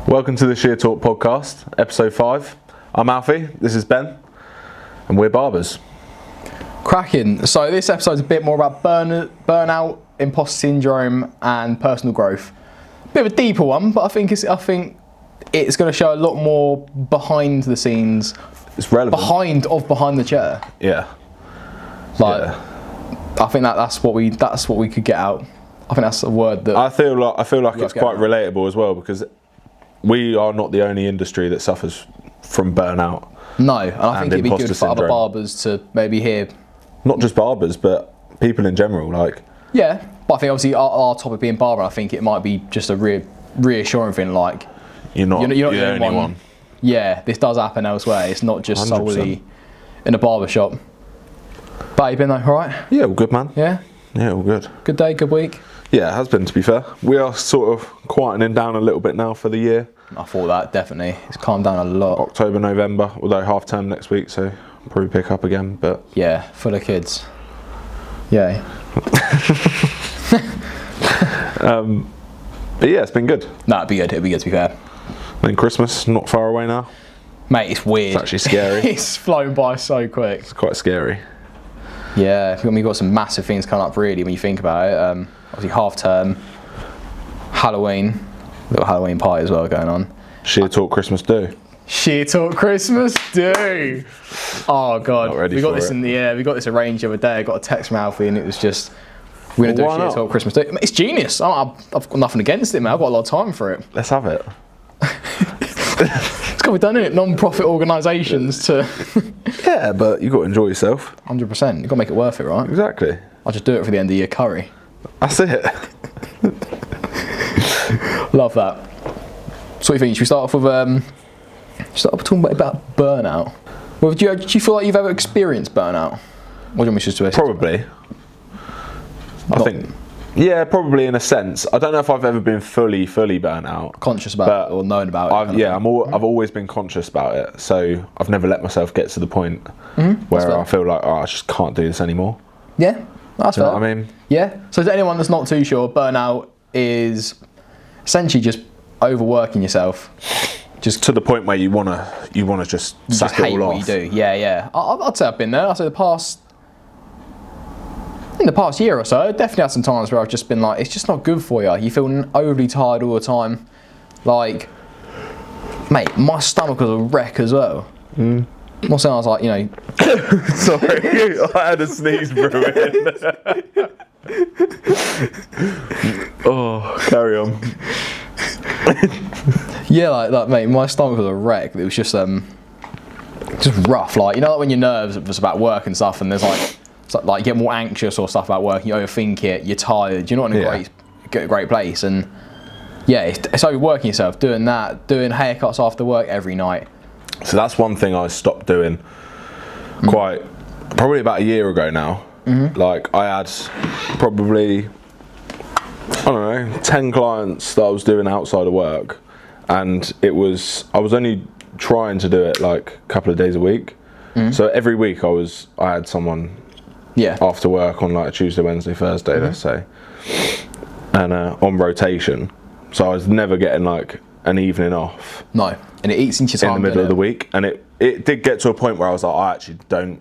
Welcome to the Shear podcast, episode 5. I'm Alfie, this is Ben, and we're barbers. Cracking. So this episode's a bit more about burnout, imposter syndrome, and personal growth. Bit of a deeper one, but I think it's going to show a lot more behind the scenes. It's relevant. Behind the chair. Yeah. I think that's what we could get out. I think that's a word that I feel like it's quite relatable as well, because we are not the only industry that suffers from burnout. No, and I think it'd be good for other barbers to maybe hear. Not just barbers, but people in general. Yeah, but I think obviously our topic being barber, I think it might be just a reassuring thing. Like you're not the only one. Yeah, this does happen elsewhere. It's not just 100%. solely in a barber shop. But you been all right? Yeah, all good, man. Yeah, all good. Good day, good week. Yeah, it has been, to be fair. We are sort of quietening down a little bit now for the year. I thought that, definitely. It's calmed down a lot. October, November, although half term next week, so probably pick up again. But yeah, full of kids. Yeah. But yeah, it's been good. No, it'd be good to be fair. I think Christmas, not far away now. Mate, it's weird. It's actually scary. It's flown by so quick. It's quite scary. Yeah, we've got some massive things coming up really when you think about it. Obviously half term, Halloween, little Halloween party as well going on. Shear Talk Christmas do. Shear Talk Christmas do. Oh god, we got this we got this arranged the other day. I got a text from Alfie and it was just, we're gonna do a Shear Talk Christmas do. It's genius. I've got nothing against it, man. I've got a lot of time for it. Let's have it. It's got to be done in it. Non-profit organisations to. Yeah, but you got to enjoy yourself. 100%. You got to make it worth it, right? Exactly. I'll just do it for the end of your curry. That's it. Love that. So what do you think? Should we start off with talking about burnout? Well, do you feel like you've ever experienced burnout? What do you want me to do? Probably. I think. Yeah, probably in a sense. I don't know if I've ever been fully burnt out. Conscious about it or known about it. I've always been conscious about it. So I've never let myself get to the point where I feel like, I just can't do this anymore. Yeah, that's fair. You know what I mean? Yeah. So to anyone that's not too sure, burnout is essentially just overworking yourself. Just to the point where you wanna just sack it all off. What you do. Yeah. I'd say I've been there. I'd say in the past year or so, I definitely had some times where I've just been like, it's just not good for you. You feel overly tired all the time. Like, mate, my stomach was a wreck as well. I'm not saying I was like, Sorry, I had a sneeze brewing. Oh, carry on. Yeah, like, mate, my stomach was a wreck. It was just rough. Like, when your nerves was about work and stuff, and there's like you get more anxious or stuff about work, you overthink it, you're tired, you're not in a great place, and yeah, it's overworking yourself, doing haircuts after work every night. So that's one thing I stopped doing probably about a year ago now. Like I had probably, 10 clients that I was doing outside of work, and I was only trying to do it like a couple of days a week. So every week I had someone after work on like a Tuesday, Wednesday, Thursday, let's say, and on rotation. So I was never getting like an evening off. No, and it eats into your time in the middle of the week, and it did get to a point where I was like, I actually don't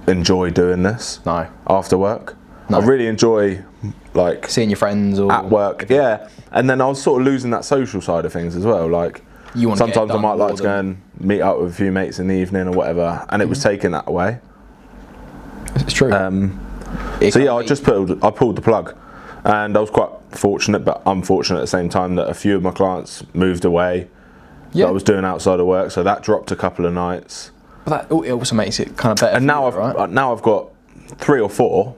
enjoy doing this. No. After work. No. I really enjoy like seeing your friends or at work. Yeah, and then I was sort of losing that social side of things as well. Like sometimes I might like to go and meet up with a few mates in the evening or whatever, and it was taking that away. It's true. So yeah, I pulled the plug, and I was quite fortunate, but unfortunate at the same time, that a few of my clients moved away. That I was doing outside of work, so that dropped a couple of nights. But it also makes it kind of better. And now I've got 3 or 4,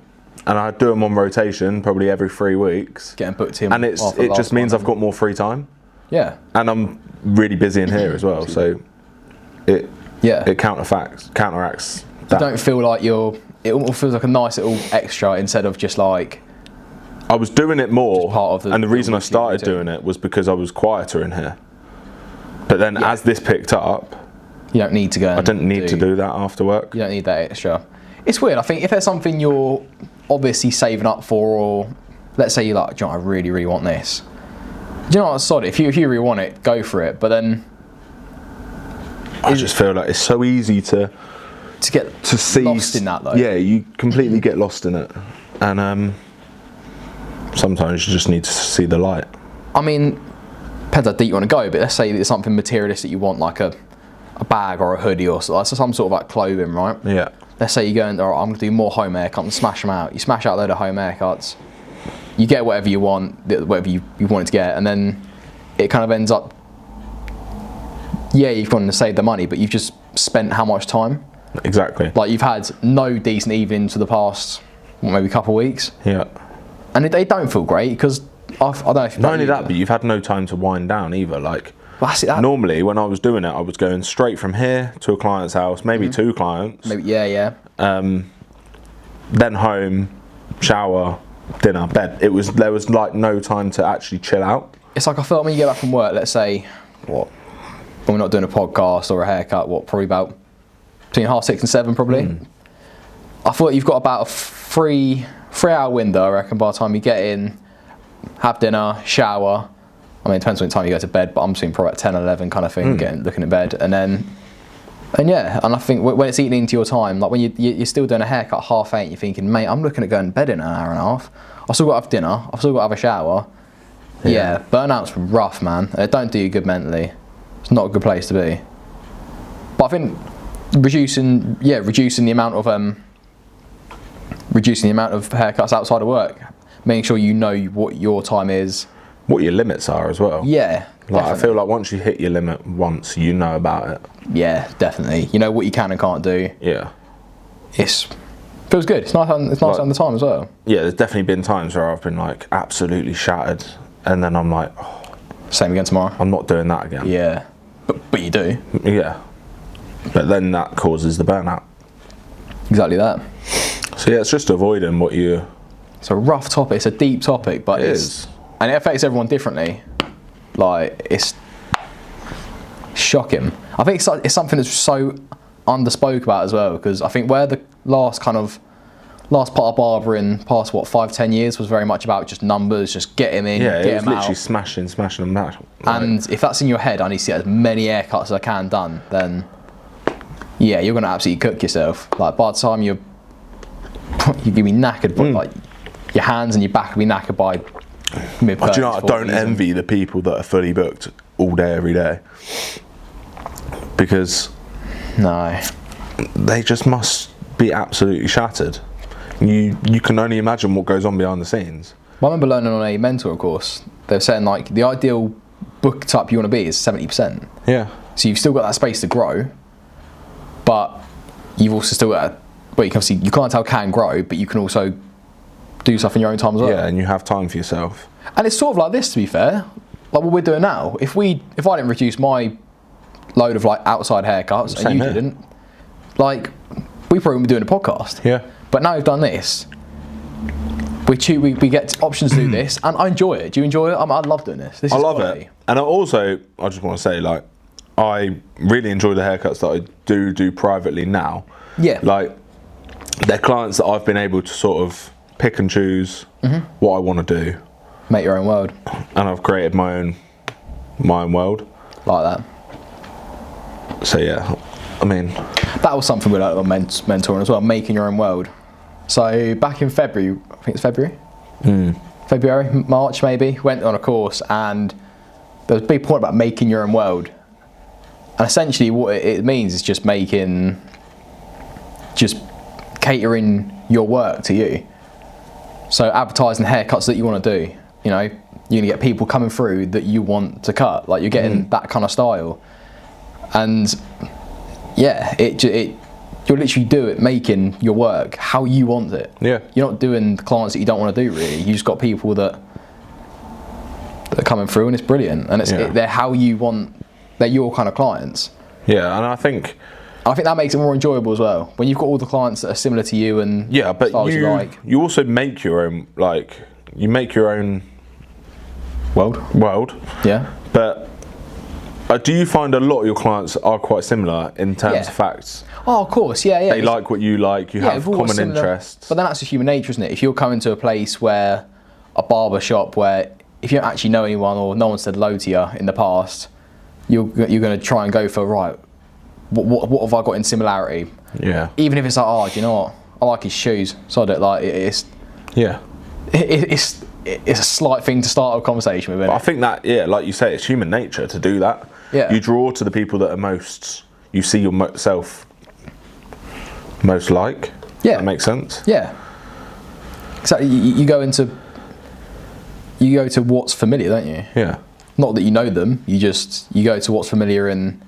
and I do them on rotation probably every 3 weeks. Getting booked in, and it just means I've got more free time. Yeah. And I'm really busy in here as well, so it counteracts that. You don't feel like it almost feels like a nice little extra instead of just like. I was doing it more, and the reason I started doing it was because I was quieter in here. But then as this picked up, you don't need to go. I didn't need to do that after work. You don't need that extra. It's weird. I think if there's something you're obviously saving up for, or let's say you're like, I really, really want this, you know what, sod it. If you really want it, go for it. But then I just feel like it's so easy to get see lost in that though. Yeah, you completely get lost in it, and sometimes you just need to see the light. I mean, depends how deep you want to go. But let's say it's something materialistic you want, like a bag or a hoodie or some sort of like clothing, right? Yeah. Let's say you're going, all right, I'm going to do more home haircuts and smash them out. You smash out a load of home haircuts. You get whatever you want, whatever you wanted to get, and then it kind of ends up, yeah, you've gone to save the money, but you've just spent how much time? Exactly. Like you've had no decent evenings for the past, maybe a couple of weeks. Yeah. And they don't feel great because I don't know if not only that, but you've had no time to wind down either. Like normally when I was doing it, I was going straight from here to a client's house, maybe two clients. Maybe yeah. Then home, shower, dinner, bed. There was like no time to actually chill out. It's like I feel like when you get back from work, let's say when we're not doing a podcast or a haircut, probably about between 6:30 and 7 probably. I thought you've got about a 3-hour window, I reckon, by the time you get in, have dinner, shower. I mean, it depends on the time you go to bed, but I'm seeing probably at 10, 11 kind of thing, looking at bed, and I think when it's eating into your time, like when you're still doing a haircut at 8:30, you're thinking, mate, I'm looking at going to bed in an hour and a half. I've still got to have dinner. I've still got to have a shower. Yeah, burnout's rough, man. It don't do you good mentally. It's not a good place to be. But I think reducing the amount of haircuts outside of work, making sure you know what your time is, what your limits are as well. Yeah, like I feel like once you hit your limit once, you know about it. Yeah, definitely. You know what you can and can't do. Yeah, feels good. It's nice on the time as well. Yeah, there's definitely been times where I've been like absolutely shattered, and then I'm like, same again tomorrow. I'm not doing that again. Yeah, but you do. Yeah, but then that causes the burnout. Exactly that. So yeah, it's just avoiding what you. It's a rough topic. It's a deep topic, but it affects everyone differently. Like it's shocking. I think it's something that's so underspoke about as well, because I think where the last part of barbering past 5-10 years was very much about just numbers, just get him in, get him out. Yeah, it was literally smashing them out. And if that's in your head, I need to get as many haircuts as I can done, then yeah, you're gonna absolutely cook yourself. Like by the time you're gonna be knackered, but like your hands and your back will be knackered by mid. Do you know what? I don't envy the people that are fully booked all day, every day, because they just must be absolutely shattered. You can only imagine what goes on behind the scenes. Well, I remember learning on a mentor course, they were saying like the ideal book type you want to be is 70%. Yeah. So you've still got that space to grow, but you've also still got. But you can obviously your clientele can grow, but you can also do stuff in your own time as well. Yeah, and you have time for yourself. And it's sort of like this, to be fair, like what we're doing now. If I didn't reduce my load of like outside haircuts and you didn't, like we probably wouldn't be doing a podcast. Yeah. But now we've done this, we get options to do this, and I enjoy it. Do you enjoy it? I love doing this. I love it. And I just want to say, like, I really enjoy the haircuts that I do privately now. Yeah. Like, they're clients that I've been able to sort of pick and choose what I want to do. Make your own world. And I've created my own world. Like that. So yeah, I mean, that was something we learned about mentoring as well, making your own world. So back in February, I think it's February, March maybe, went on a course, and there was a big point about making your own world. And essentially what it means is just catering your work to you. So advertising haircuts that you want to do, you know, you're going to get people coming through that you want to cut, like you're getting that kind of style. And yeah, you'll literally do it, making your work how you want it. Yeah. You're not doing the clients that you don't want to do, really. You just got people that are coming through, and it's brilliant. And they're how you want, they're your kind of clients. Yeah, and I think that makes it more enjoyable as well. When you've got all the clients that are similar to you and but you also make your own, like, you make your own world. Yeah. But do you find a lot of your clients are quite similar in terms of facts? Oh, of course, yeah. They like what you like, you have common interests. But then that's just human nature, isn't it? If you're coming to a place where, a barber shop where if you don't actually know anyone or no one said hello to you in the past, you're going to try and go for, right, what have I got in similarity? Yeah. Even if it's like, oh, do you know what? I like his shoes, so I don't like it's. Yeah. It's a slight thing to start a conversation with. But I think that, like you say, it's human nature to do that. Yeah. You draw to the people that are you see yourself most like. Yeah. That makes sense. Yeah. Exactly. You go to what's familiar, don't you? Yeah. Not that you know them. You go to what's familiar, and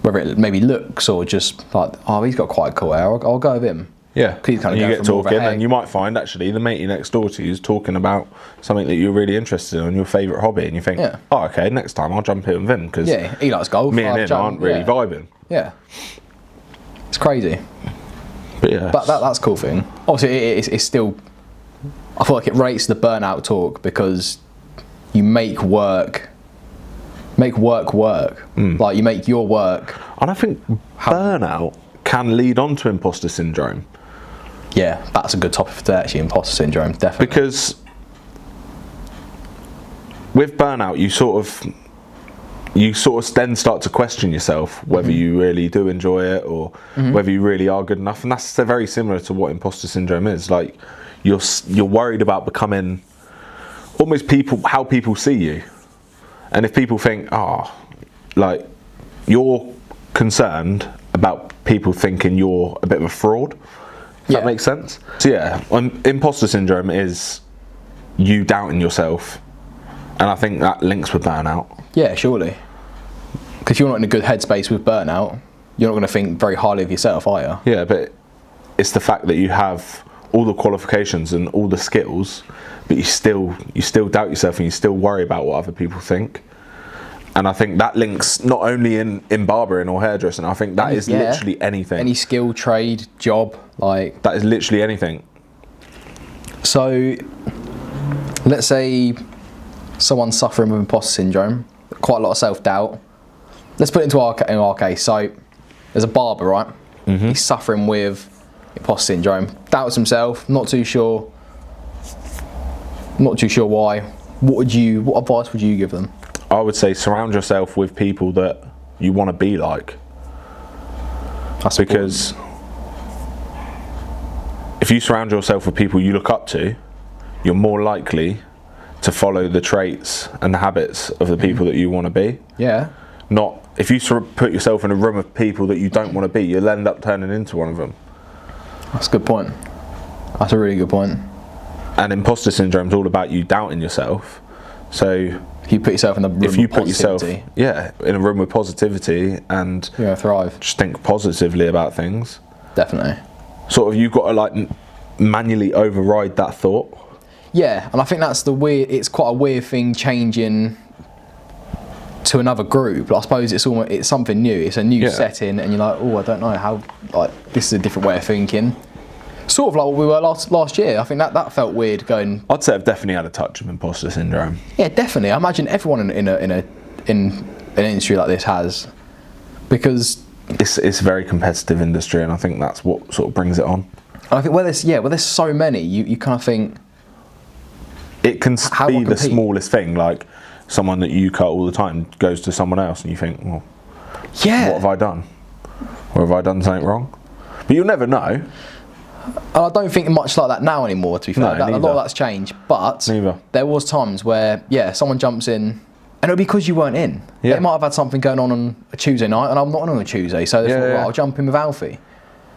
whether it maybe looks or just like, oh, he's got quite cool hair. I'll go with him. Yeah. He's kind of you get talking, and you might find actually the matey next door to you is talking about something that you're really interested in, your favourite hobby, and you think, oh, okay, next time I'll jump in with him because he likes golf. Me and him aren't really vibing. Yeah. It's crazy. But yeah. But that's a cool thing. Obviously, it's still. I feel like it rates the burnout talk because you make work work. Like you make your work. And I think burnout can lead on to imposter syndrome. Yeah, that's a good topic for today, actually, imposter syndrome, definitely. Because with burnout, you sort of then start to question yourself whether you really do enjoy it or whether you really are good enough, and that's very similar to what imposter syndrome is. Like you're worried about becoming almost how people see you, and if people think, like you're concerned about people thinking you're a bit of a fraud. That makes sense. So imposter syndrome is you doubting yourself, and I think that links with burnout. Yeah, surely. Because you're not in a good headspace with burnout, you're not going to think very highly of yourself, are you? Yeah, but it's the fact that you have all the qualifications and all the skills, but you still doubt yourself and you still worry about what other people think. And I think that links not only in barbering or hairdressing. I think that is literally anything. Any skill, trade, job, like that is literally anything. So, let's say someone's suffering with imposter syndrome, quite a lot of self-doubt. Let's put it into our case. So, there's a barber, right? He's suffering with imposter syndrome, doubts himself, not too sure why. What advice would you give them? I would say surround yourself with people that you want to be like. That's because if you surround yourself with people you look up to, you're more likely to follow the traits and the habits of the people that you want to be. Yeah. Not if you put yourself in a room of people that you don't want to be, you'll end up turning into one of them. That's a good point. That's a really good point. And imposter syndrome is all about you doubting yourself. So if you put yourself in the room with positivity, in a room with positivity and thrive. Just think positively about things. Definitely. Sort of, you've got to like manually override that thought. Yeah, and I think that's it's quite a weird thing changing to another group. I suppose it's something new. It's a new setting, and you're like, oh, I don't know how. Like, this is a different way of thinking. Sort of like what we were last year. I think that felt weird going. I'd say I've definitely had a touch of imposter syndrome. Yeah, definitely. I imagine everyone in an industry like this has, because it's a very competitive industry, and I think that's what sort of brings it on. And I think where there's so many, you kind of think it can be the smallest thing, like someone that you cut all the time goes to someone else, and you think, well, what have I done? Or have I done something wrong? But you'll never know. I don't think much like that now anymore, to be fair. No, a lot of that's changed. But there was times where, someone jumps in, and it'll be because you weren't in. Yeah. They might have had something going on a Tuesday night, and I'm not on a Tuesday, so they thought, right, I'll jump in with Alfie.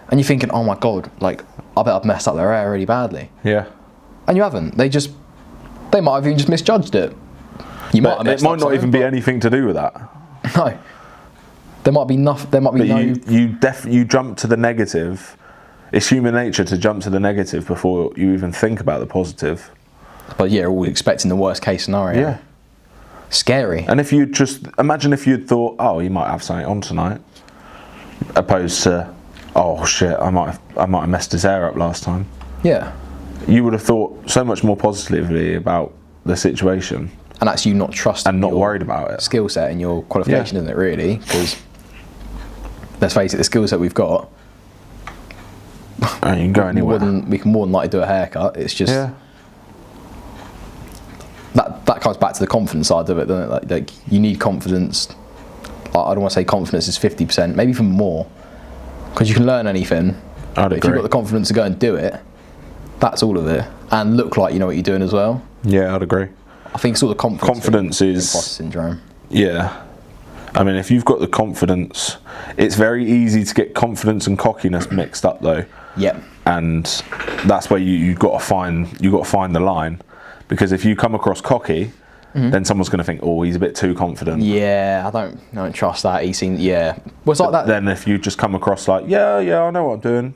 And you're thinking, oh my God, like, I bet I've messed up their hair really badly. Yeah. And you haven't. They might have even just misjudged it. It might not even be anything to do with that. No. There might be nothing. You jump to the negative. It's human nature to jump to the negative before you even think about the positive. But yeah, we're expecting the worst case scenario. Yeah. Scary. And if you just imagine if you'd thought, oh, you might have something on tonight, opposed to, oh shit, I might have messed his hair up last time. Yeah. You would have thought so much more positively about the situation. And that's you not trusting and not worried about it. Skill set and your qualification, isn't it, really? Because let's face it, the skill set we've got, and you can go anywhere. We can more than likely do a haircut. It's just that comes back to the confidence side of it, doesn't it? Like you need confidence. I don't want to say confidence is 50%, maybe even more, because you can learn anything. I'd agree. If you've got the confidence to go and do it, that's all of it, and look like you know what you're doing as well. Yeah, I'd agree. I think sort of confidence is imposter syndrome. Yeah, I mean, if you've got the confidence, it's very easy to get confidence and cockiness mixed up, though. Yeah. And that's where you got to find the line, because if you come across cocky, then someone's going to think, oh, he's a bit too confident. Yeah, I don't trust that. He seems, yeah. Well, it's like that. Then if you just come across like, yeah, I know what I'm doing,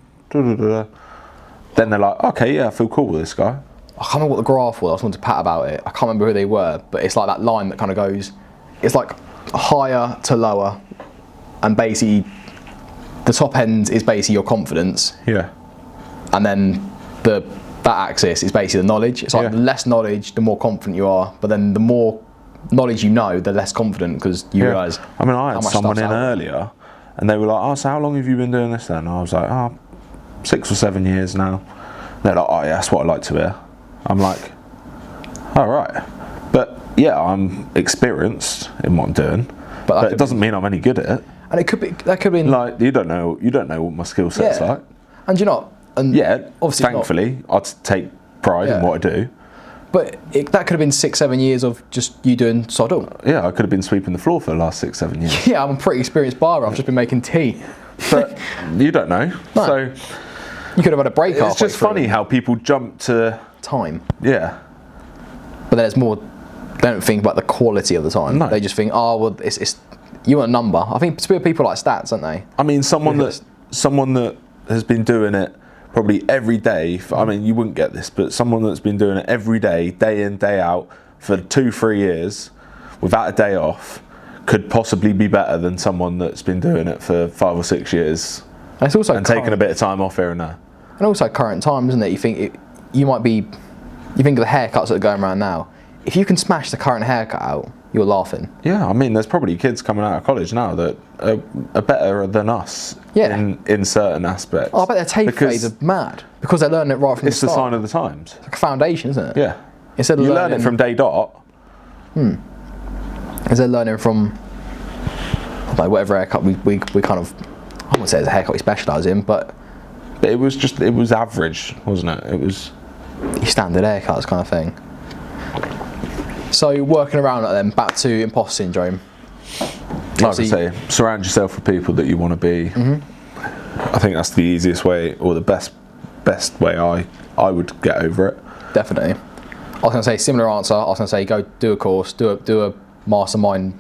then they're like, okay, yeah, I feel cool with this guy. I can't remember what the graph was. I was talking to Pat about it. I can't remember who they were, but it's like that line that kind of goes, it's like higher to lower, and basically the top end is basically your confidence. Yeah. And then that axis is basically the knowledge. It's like the less knowledge, the more confident you are. But then the more knowledge you know, the less confident, because you realise. I mean, I had someone in earlier, and they were like, "Oh, so how long have you been doing this then?" And I was like, "Oh, 6 or 7 years now." And they're like, "Oh yeah, that's what I like to hear." I'm like, "All right," but yeah, I'm experienced in what I'm doing, but it doesn't mean I'm any good at it. And it could be like you don't know what my skill set's like. And you're not. And yeah, obviously thankfully, I'd take pride in what I do. But that could have been 6-7 years of just you doing sod up. Yeah, I could have been sweeping the floor for the last 6-7 years. Yeah, I'm a pretty experienced barber. I've just been making tea. But you don't know. No. So you could have had a break. It's just funny how people jump to time. Yeah. But there's more. They don't think about the quality of the time. No. They just think, oh well, it's you want a number. I think people like stats, don't they? I mean, someone that has been doing it probably every day. I mean, you wouldn't get this, but someone that's been doing it every day, day in, day out, for 2-3 years, without a day off, could possibly be better than someone that's been doing it for 5 or 6 years. And it's also taking a bit of time off here and there. And also current time, isn't it? You think you think of the haircuts that are going around now. If you can smash the current haircut out, you're laughing. Yeah, I mean, there's probably kids coming out of college now that are better than us in certain aspects. Oh, I bet their tape fades are mad because they're learning it right from the start. It's the sign of the times. It's like a foundation, isn't it? Yeah. Instead of you learn it from day dot. Instead of learning from like whatever haircut we kind of, I wouldn't say it's a haircut we specialise in, but it was average, wasn't it? It was your standard haircuts kind of thing. So working around it then, back to imposter syndrome. Like I say, surround yourself with people that you want to be. I think that's the easiest way, or the best way I would get over it. Definitely. I was going to say similar answer. I was going to say go do a course, do a mastermind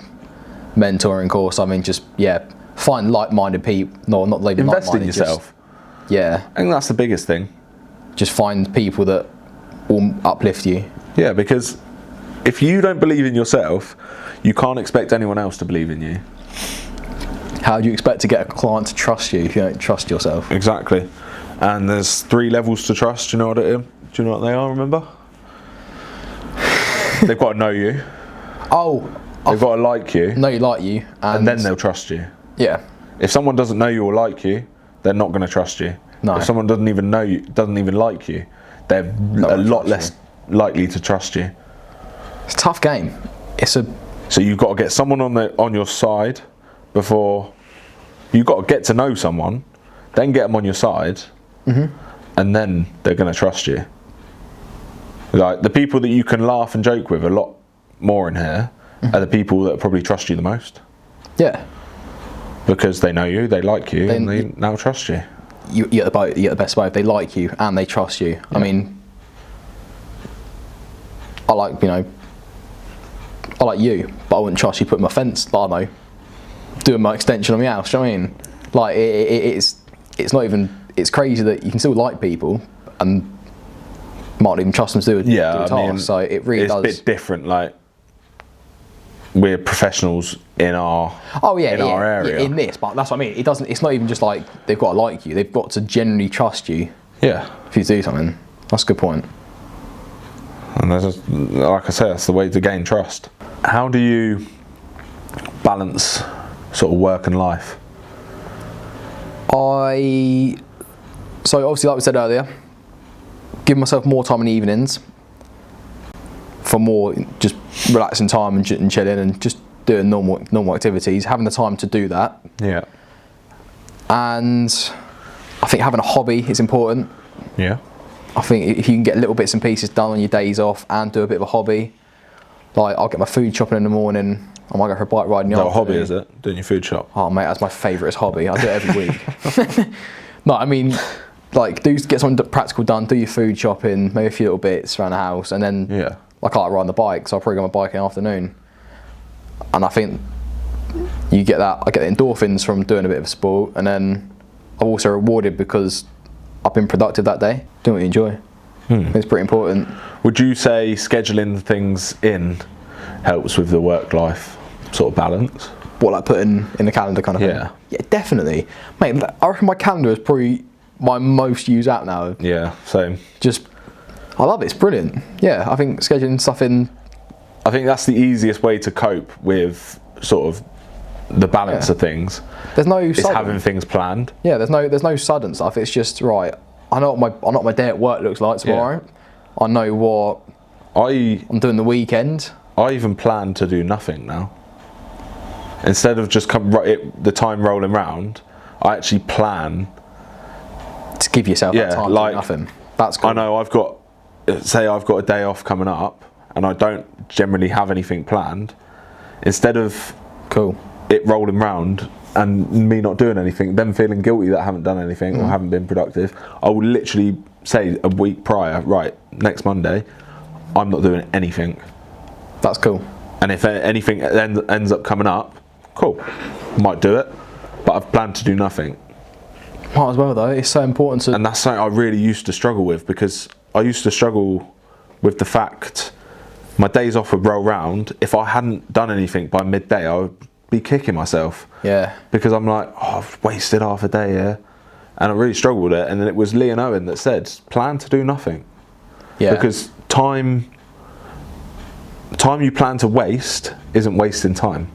mentoring course. I mean, just find like-minded people. No, not like invest in yourself. I think that's the biggest thing. Just find people that will uplift you. Yeah, because if you don't believe in yourself, you can't expect anyone else to believe in you. How do you expect to get a client to trust you if you don't trust yourself? Exactly. And there's 3 levels to trust. Do you know what it is? Do you know what they are? Remember? They've got to know you. Oh. They've got to like you. Know you like you, and then they'll trust you. Yeah. If someone doesn't know you or like you, they're not going to trust you. No. If someone doesn't even know you, doesn't even like you, they're a lot less likely to trust you. It's a tough game. So you've got to get someone on your side before. You've got to get to know someone, then get them on your side, and then they're going to trust you. Like the people that you can laugh and joke with a lot more in here are the people that probably trust you the most. Yeah. Because they know you, they like you, and they now trust you. You're the best way. They like you and they trust you. Yeah. I mean, I like you, but I wouldn't trust you putting my fence, I don't know, doing my extension on my house. Do you know what I mean? Like it's not even. It's crazy that you can still like people and might not even trust them to do a task. I mean, so it really does. It's a bit different. Like we're professionals in our our area. In this, but that's what I mean. It doesn't. It's not even just like they've got to like you. They've got to genuinely trust you. Yeah. If you do something, that's a good point. And like I say, that's the way to gain trust. How do you balance sort of work and life? So obviously, like we said earlier, give myself more time in the evenings. for more just relaxing time and chilling and just doing normal activities, having the time to do that. Yeah. And I think having a hobby is important. Yeah. I think if you can get little bits and pieces done on your days off and do a bit of a hobby, like I'll get my food shopping in the morning, I might go for a bike ride in the afternoon. What hobby is it? Doing your food shop? Oh mate, that's my favourite hobby. I do it every week. No, I mean, like get something practical done, do your food shopping, maybe a few little bits around the house, and then like I like riding the bike, so I'll probably go on my bike in the afternoon. And I think I get the endorphins from doing a bit of sport, and then I'm also rewarded because I've been productive that day, doing what you enjoy. It's pretty important. Would you say scheduling things in helps with the work-life sort of balance? What, like putting in the calendar kind of thing? Yeah, definitely. Mate, I reckon my calendar is probably my most used app now. Yeah, same. I love it, it's brilliant. Yeah, I think scheduling stuff in. I think that's the easiest way to cope with sort of the balance of things. There's no it's having things planned. Yeah, there's no sudden stuff. It's just right. I know what my day at work looks like tomorrow. Yeah. I know what I'm doing the weekend. I even plan to do nothing now. Instead of just the time rolling round, I actually plan to give yourself that time to do nothing. That's cool. I know I've got a day off coming up, and I don't generally have anything planned. Instead of it rolling round and me not doing anything, them feeling guilty that I haven't done anything or haven't been productive, I will literally say a week prior, right, next Monday, I'm not doing anything. That's cool. And if anything ends up coming up, cool, might do it, but I've planned to do nothing. Might as well though, it's so important to... And that's something I really used to struggle with, because I used to struggle with the fact my days off would roll round. If I hadn't done anything by midday, I would be kicking myself. Yeah. Because I'm like, oh, I've wasted half a day here. And I really struggled with it. And then it was Lee and Owen that said, plan to do nothing. Yeah. Because time you plan to waste isn't wasting time.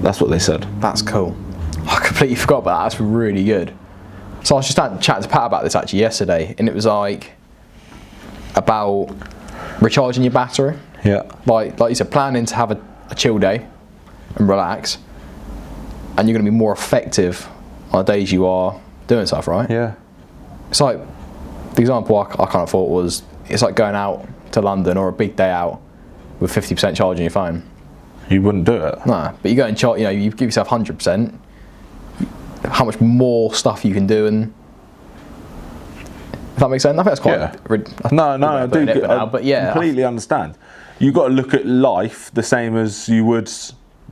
That's what they said. That's cool. I completely forgot about that. That's really good. So I was just chatting to Pat about this actually yesterday, and it was like about recharging your battery. Yeah. Like you said, planning to have a chill day and relax, and you're going to be more effective on the days you are doing stuff, right? Yeah. It's like, the example I kind of thought was, it's like going out to London or a big day out with 50% charge on your phone. You wouldn't do it. No, but you go and charge, you give yourself 100%, how much more stuff you can do, and if that makes sense. I think that's quite No, I do get it, but yeah, completely understand. You've got to look at life the same as you would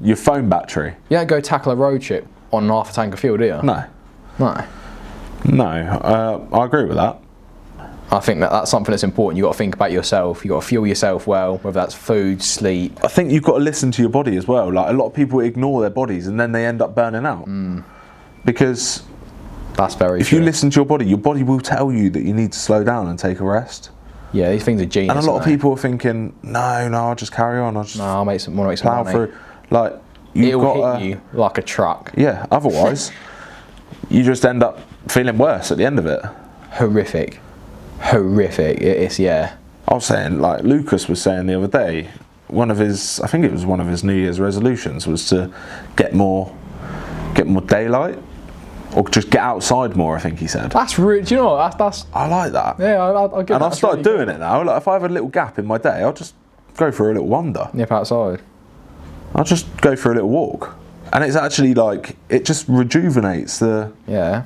your phone battery. You don't go tackle a road trip on half a tank of fuel, do you? No. I agree with that. I think that's something that's important. You've got to think about yourself. You've got to fuel yourself well, whether that's food, sleep. I think you've got to listen to your body as well. Like, a lot of people ignore their bodies and then they end up burning out. Because that's very if true. you listen to your body will tell you that you need to slow down and take a rest. Yeah, these things are genius. And a lot of people are thinking, no, I'll just carry on. I'll make some money. Through. Like, it'll hit you like a truck. Yeah, otherwise, you just end up feeling worse at the end of it. Horrific. It is, yeah. I was saying, like Lucas was saying the other day, I think it was one of his New Year's resolutions was to get more daylight, or just get outside more. I think he said. That's really. Do you know what? That's. I like that. Yeah, I get that. And I've started doing it now. Like, if I have a little gap in my day, I'll just go for a little wander. Nip outside. I'll just go for a little walk, and it's actually like it just rejuvenates your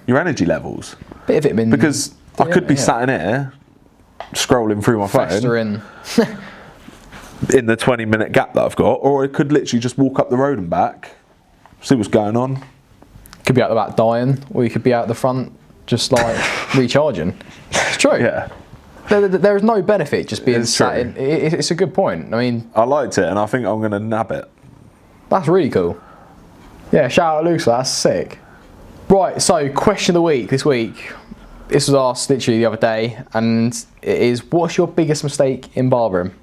energy levels. Bit of vitamin. Because I could be sat in here scrolling through my phone in the 20-minute gap that I've got, or I could literally just walk up the road and back, see what's going on. Could be out the back dying, or you could be out the front just like recharging. It's true. Yeah. There is no benefit just being sat in. It's a good point. I mean, I liked it, and I think I'm going to nab it. That's really cool. Yeah, shout out Luke, that's sick. Right, so question of the week this week. This was asked literally the other day, and it is, what's your biggest mistake in barbering?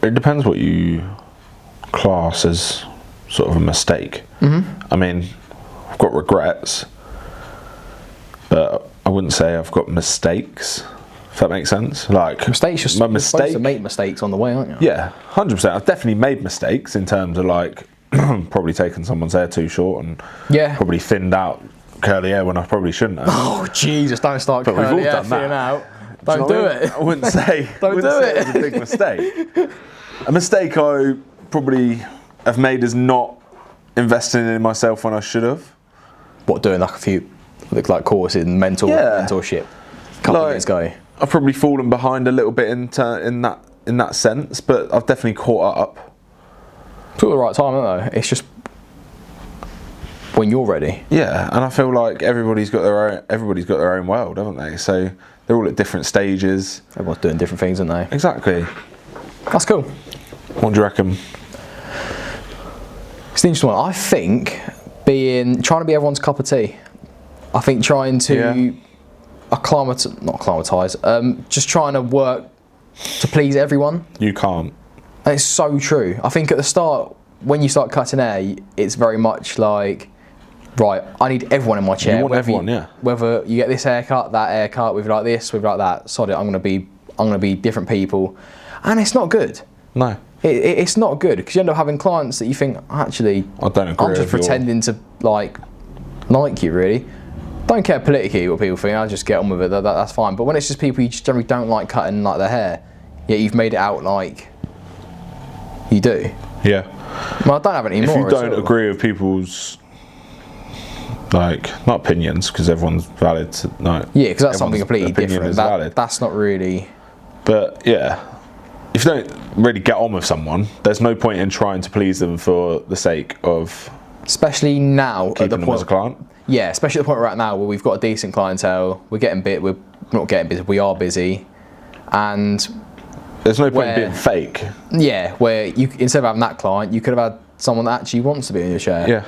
It depends what you class as sort of a mistake. I mean, I've got regrets, but I wouldn't say I've got mistakes If that makes sense. Like mistakes, you're supposed to make mistakes on the way, aren't you? Yeah, 100%. I've definitely made mistakes in terms of like probably taking someone's hair too short and probably thinned out curly hair when I probably shouldn't have. Oh Jesus! Don't start curly hair thinning out. Don't do it. I wouldn't say. Don't do it. It's a big mistake. A mistake I probably have made is not investing in myself when I should have. What, doing like a few like courses and mentorship a couple of years ago? I've probably fallen behind a little bit in that sense, but I've definitely caught up. It's all the right time, though. It's just when you're ready. Yeah, and I feel like everybody's got their own world, haven't they? So they're all at different stages. Everyone's doing different things, aren't they? Exactly. That's cool. What do you reckon? It's an interesting one. I think trying to be everyone's cup of tea. I think trying to just trying to work to please everyone. You can't. And it's so true. I think at the start, when you start cutting hair, it's very much like, right, I need everyone in my chair. You want everyone, yeah. Whether you get this haircut, that haircut, with like this, with like that, sod it, I'm gonna be different people. And it's not good. No. It's not good, because you end up having clients that you think, actually, I don't agree. I'm just pretending to like you, really. Don't care politically what people think, I'll just get on with it, that's fine. But when it's just people you just generally don't like cutting like their hair, yet you've made it out like you do. Yeah. Well, I don't have it anymore. If you don't agree with people's, like, not opinions, because everyone's valid. Yeah, because that's something completely different. Valid. That's not really. But yeah, if you don't really get on with someone, there's no point in trying to please them for the sake of. Especially now, keeping them as a client. Yeah, especially at the point we're at now, where we've got a decent clientele. We're not getting busy. We are busy, and there's no point in being fake. Yeah, where you instead of having that client, you could have had someone that actually wants to be in your chair. Yeah.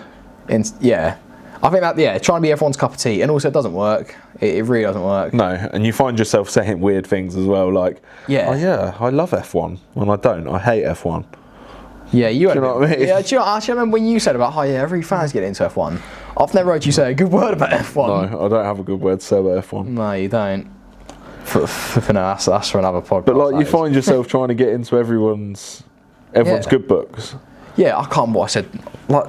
I think that trying to be everyone's cup of tea, and also it doesn't work. It really doesn't work. No, and you find yourself saying weird things as well, like, oh yeah, I love F1, when I don't. I hate F1. Yeah, you know what I mean? Yeah, do you know, actually, I remember when you said about, every fan's getting into F1. I've never heard you say a good word about F1. No, I don't have a good word to say about F1. No, you don't. That's for another podcast. But like, you find yourself trying to get into everyone's good books. Yeah, I can't remember what I said. Like,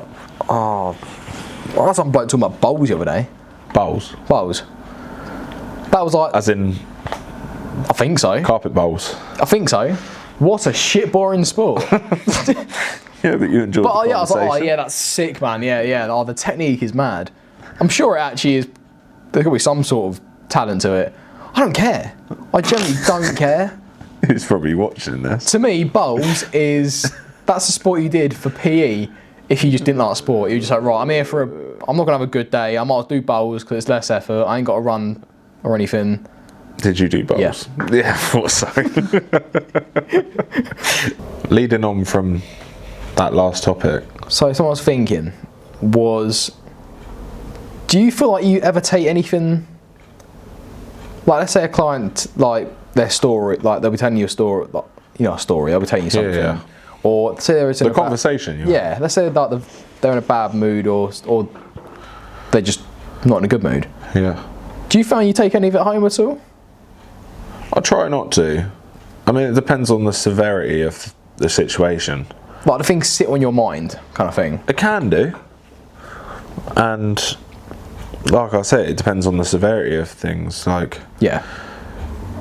I had some bloke talking about bowls the other day. Bowls? Bowls. That was like... As in... I think so. Carpet bowls. I think so. What a shit boring sport. Yeah, but you enjoyed the conversation. I was like, that's sick, man. Yeah. Oh, the technique is mad. I'm sure it actually is. There could be some sort of talent to it. I don't care. I generally don't care. He's probably watching this. To me, bowls that's a sport you did for PE. If you just didn't like sport, you're just like, right, I'm here I'm not gonna have a good day. I might do bowls because it's less effort. I ain't got to run or anything. Did you do bowls? Yeah, I thought so. Leading on from that last topic. So something I was thinking was, do you feel like you ever take anything, like let's say a client, like their story, like they'll be telling you a story, like, a story, they'll be telling you something. Yeah. Or say they're in the conversation. Let's say like they're in a bad mood or they're just not in a good mood. Yeah. Do you find you take any of it home at all? I try not to. I mean, it depends on the severity of the situation. Like the things sit on your mind, kind of thing. It can do. And like I said, it depends on the severity of things. Like,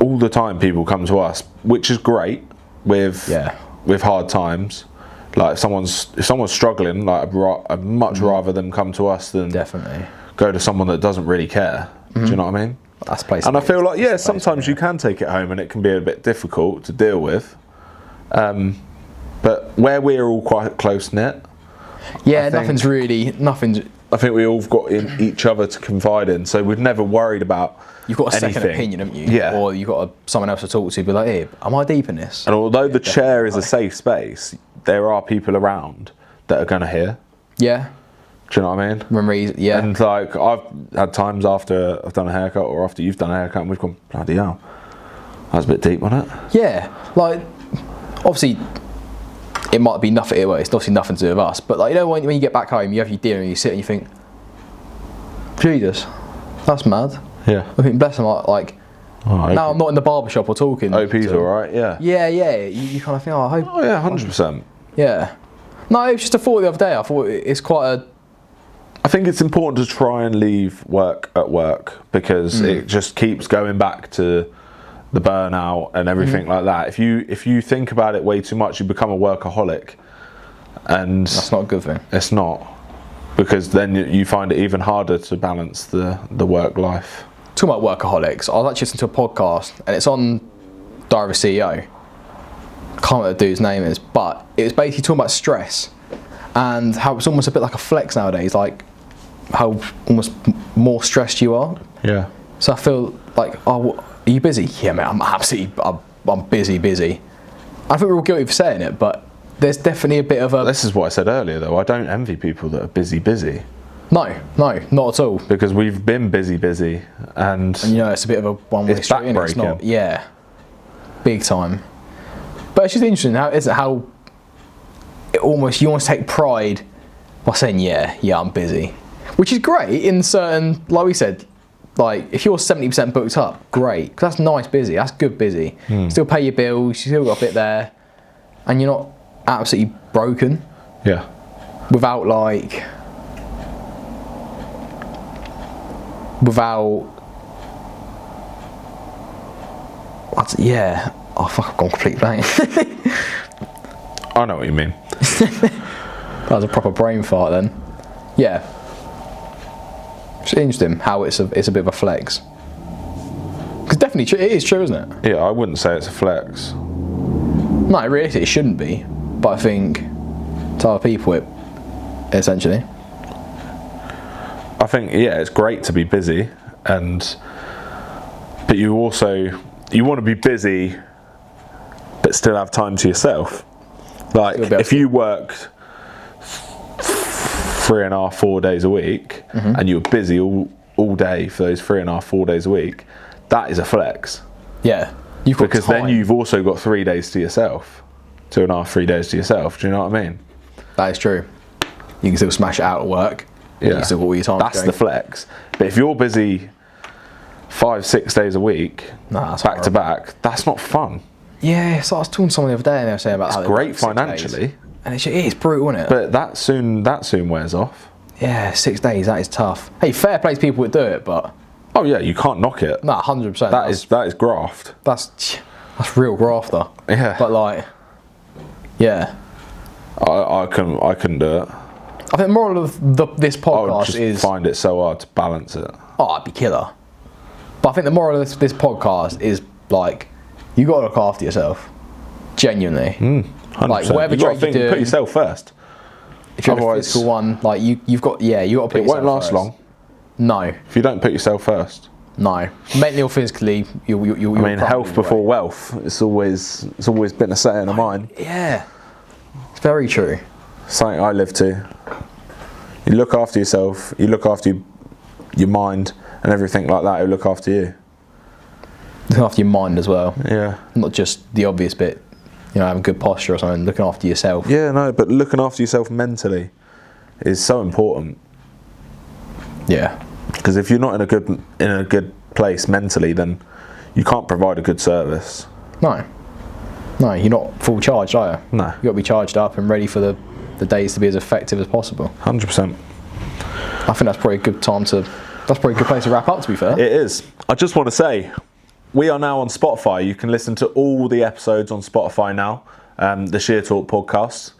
all the time people come to us, which is great with hard times. Like if someone's struggling, like I'd much rather them come to us than go to someone that doesn't really care. Do you know what I mean? That's place. And I feel like sometimes you can take it home and it can be a bit difficult to deal with. But where we're all quite close knit, nothing's. I think we all got in each other to confide in, so we've never worried about. You've got a anything. Second opinion, haven't you? Yeah. Or you've got someone else to talk to, be like, hey, am I deep in this? And although the chair is a safe space, there are people around that are going to hear. Yeah. Do you know what I mean? And like, I've had times after I've done a haircut or after you've done a haircut and we've gone, bloody hell, that was a bit deep, wasn't it? Yeah. Like, obviously, it might be nothing, it's obviously nothing to do with us, but like, when you get back home, you have your dinner and you sit and you think, Jesus, that's mad. Yeah. I think, bless them, like, Now I'm not in the barbershop or talking. OP's alright, yeah. Yeah. You kind of think, I hope. Oh yeah, 100%. Yeah. No, it was just a thought the other day. I thought it's quite a. I think it's important to try and leave work at work because it just keeps going back to the burnout and everything like that. If you think about it way too much, you become a workaholic, and that's not a good thing. It's not, because then you find it even harder to balance the work life. Talking about workaholics, I was actually listening to a podcast, and it's on Diary of a CEO. I can't remember what the dude's name is, but it was basically talking about stress and how it's almost a bit like a flex nowadays, like how almost more stressed you are. Yeah. So I feel like, oh, are you busy? Yeah, mate, I'm busy. I think we're all guilty for saying it, but there's definitely a bit of a... This is what I said earlier, though. I don't envy people that are busy. No, not at all. Because we've been busy, and it's a bit of a one-way street, it's not, big time. But it's just interesting how you almost take pride by saying, yeah, I'm busy. Which is great in certain, like we said, like if you're 70% booked up, great, because that's nice busy, that's good busy. Still pay your bills, you still got a bit there, and you're not absolutely broken. Yeah. Without oh fuck, I've gone completely blank. I know what you mean. That was a proper brain fart then. Yeah. It's interesting how it's a bit of a flex. Because definitely it is true, isn't it? Yeah, I wouldn't say it's a flex. No, really, it shouldn't be. But I think to other people, it essentially. I think it's great to be busy, but you want to be busy, but still have time to yourself. Like if you worked 3.5, 4 days a week, and you were busy all day for those 3.5, 4 days a week, that is a flex. Yeah, because then you've also got 3 days to yourself, 2.5, 3 days to yourself. Do you know what I mean? That is true. You can still smash it out at work. Yeah, you can still got all your time. That's the flex. But if you're busy 5, 6 days a week, back to back, that's not fun. Yeah, so I was talking to someone the other day, and they were saying about how it's great financially, and it's brutal, isn't it? But that soon wears off. Yeah, 6 days, that is tough. Hey, fair play to people that do it, but oh yeah, you can't knock it. No, 100%. That is graft. That's real grafter. Yeah. But yeah. I couldn't do it. I think the moral of this podcast is find it so hard to balance it. Oh, I'd be killer. But I think the moral of this podcast is you got to look after yourself. Genuinely. 100%. Like whatever trade you do, put yourself first. If you're a physical one, you've got to put yourself first. It won't last long. No. If you don't put yourself first. No. Mentally or physically, you'll I mean, health before wealth. It's always been a saying of mine. Yeah. It's very true. Something I live to. You look after yourself, you look after your mind and everything like that, it'll look after you. Looking after your mind as well. Yeah. Not just the obvious bit, having good posture or something, looking after yourself. Yeah, no, but looking after yourself mentally is so important. Yeah. Because if you're not in a good place mentally, then you can't provide a good service. No, you're not full charged, are you? No. You've got to be charged up and ready for the days to be as effective as possible. 100%. I think that's probably a good time that's probably a good place to wrap up, to be fair. It is. I just want to say, we are now on Spotify. You can listen to all the episodes on Spotify now, the Shear Talk podcast.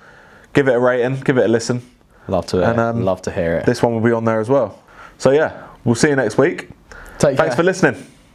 Give it a rating, give it a listen. Love to hear it. This one will be on there as well. So yeah, we'll see you next week. Thanks for listening.